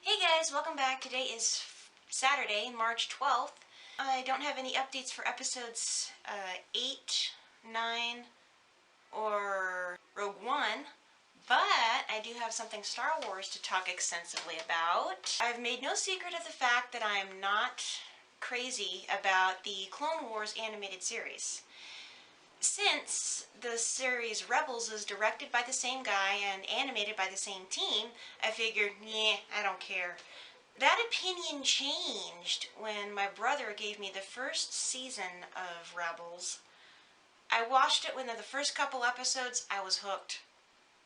Hey guys, welcome back. Today is Saturday, March 12th. I don't have any updates for episodes 8, 9, or Rogue One, but I do have something Star Wars to talk extensively about. I've made no secret of the fact that I am not crazy about the Clone Wars animated series. Since the series Rebels is directed by the same guy and animated by the same team, I figured, I don't care. That opinion changed when my brother gave me the first season of Rebels. I watched it within the first couple episodes. I was hooked.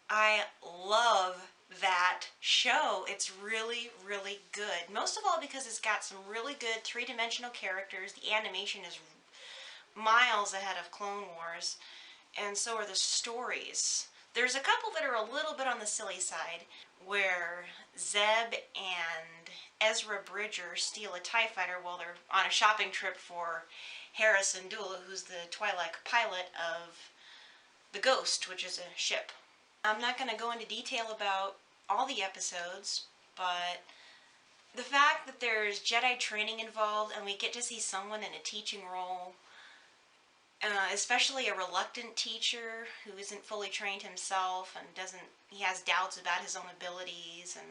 I love that show. It's really, really good. Most of all because it's got some really good three-dimensional characters. The animation is miles ahead of Clone Wars, and so are the stories. There's a couple that are a little bit on the silly side, where Zeb and Ezra Bridger steal a TIE fighter while they're on a shopping trip for Hera Syndulla, who's the Twi'lek pilot of the Ghost, which is a ship. I'm not going to go into detail about all the episodes, but the fact that there's Jedi training involved and we get to see someone in a teaching role, especially a reluctant teacher who isn't fully trained himself and he has doubts about his own abilities and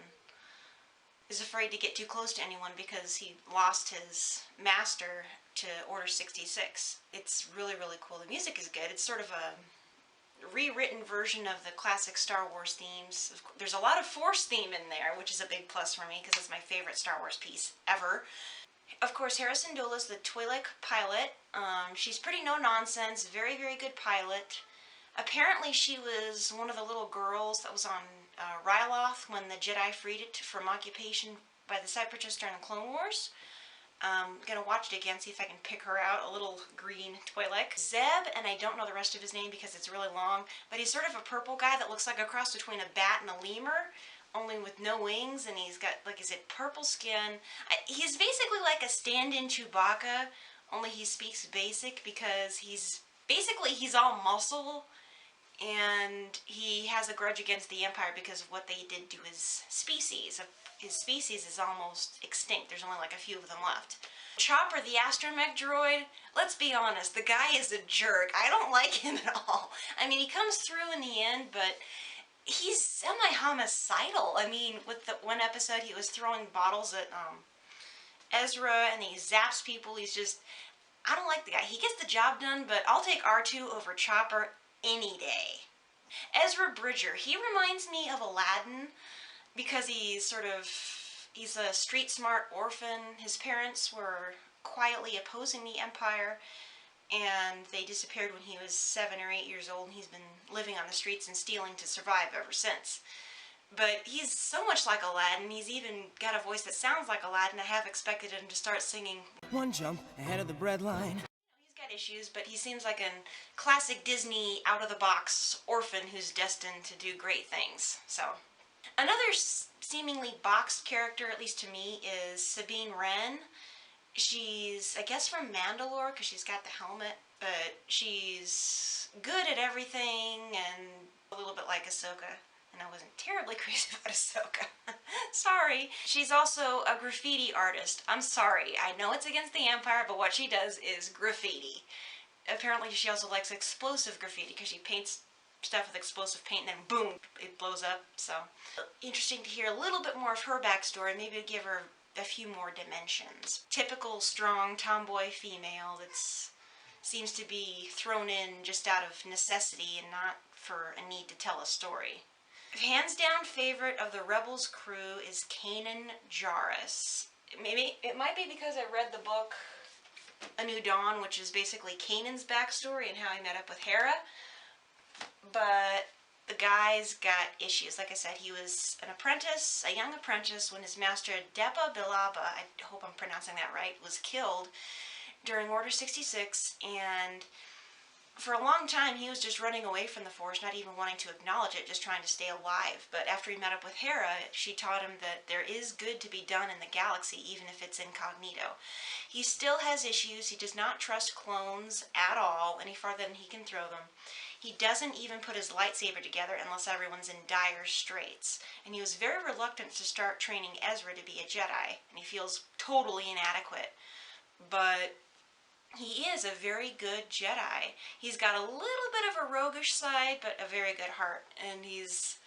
is afraid to get too close to anyone because he lost his master to Order 66. It's really, really cool. The music is good. It's sort of a rewritten version of the classic Star Wars themes. There's a lot of Force theme in there, which is a big plus for me because it's my favorite Star Wars piece ever. Of course, Hera Syndulla is the Twi'lek pilot. She's pretty no-nonsense, very, very good pilot. Apparently she was one of the little girls that was on Ryloth when the Jedi freed it from occupation by the Separatists during the Clone Wars. I'm going to watch it again, see if I can pick her out, a little green Twi'lek. Zeb, and I don't know the rest of his name because it's really long, but he's sort of a purple guy that looks like a cross between a bat and a lemur, only with no wings, and he's got, like I said, purple skin. He's basically like a stand-in Chewbacca, only he speaks basic because he's all muscle, and he has a grudge against the Empire because of what they did to his species. His species is almost extinct. There's only like a few of them left. Chopper, the astromech droid, let's be honest, the guy is a jerk. I don't like him at all. I mean, he comes through in the end, but he's semi-homicidal. I mean, with the one episode, he was throwing bottles at Ezra, and he zaps people. I don't like the guy. He gets the job done, but I'll take R2 over Chopper any day. Ezra Bridger, he reminds me of Aladdin because he's a street-smart orphan. His parents were quietly opposing the Empire, and they disappeared when he was 7 or 8 years old, and he's been living on the streets and stealing to survive ever since. But he's so much like Aladdin. He's even got a voice that sounds like Aladdin. I have expected him to start singing one jump ahead of the breadline. He's got issues, but he seems like a classic Disney out-of-the-box orphan who's destined to do great things. So, another seemingly boxed character, at least to me, is Sabine Wren. She's, I guess, from Mandalore because she's got the helmet, but she's good at everything and a little bit like Ahsoka. And I wasn't terribly crazy about Ahsoka. Sorry. She's also a graffiti artist. I'm sorry. I know it's against the Empire, but what she does is graffiti. Apparently she also likes explosive graffiti because she paints stuff with explosive paint and then boom, it blows up. So, interesting to hear a little bit more of her backstory. Maybe give her a few more dimensions. Typical strong tomboy female that seems to be thrown in just out of necessity and not for a need to tell a story. Hands down favorite of the Rebels crew is Kanan Jarrus. Maybe it might be because I read the book A New Dawn, which is basically Kanan's backstory and how he met up with Hera. But the guy's got issues. Like I said, he was an apprentice, a young apprentice, when his master Depa Billaba, I hope I'm pronouncing that right, was killed during Order 66, and for a long time he was just running away from the Force, not even wanting to acknowledge it, just trying to stay alive. But after he met up with Hera, she taught him that there is good to be done in the galaxy, even if it's incognito. He still has issues. He does not trust clones at all, any farther than he can throw them. He doesn't even put his lightsaber together unless everyone's in dire straits. And he was very reluctant to start training Ezra to be a Jedi, and he feels totally inadequate. But he is a very good Jedi. He's got a little bit of a roguish side, but a very good heart, and he's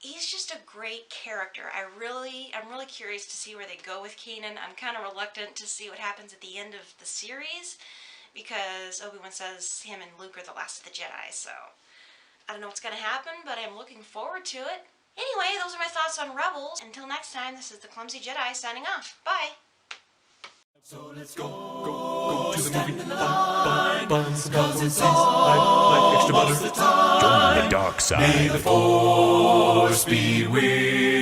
just a great character. I'm really curious to see where they go with Kanan. I'm kind of reluctant to see what happens at the end of the series, because Obi-Wan says him and Luke are the last of the Jedi, so I don't know what's going to happen, but I'm looking forward to it. Anyway, those are my thoughts on Rebels. Until next time, this is the Clumsy Jedi signing off. Bye! So let's go to the movie. Buns, like extra butter. Join the dark side. May the force be with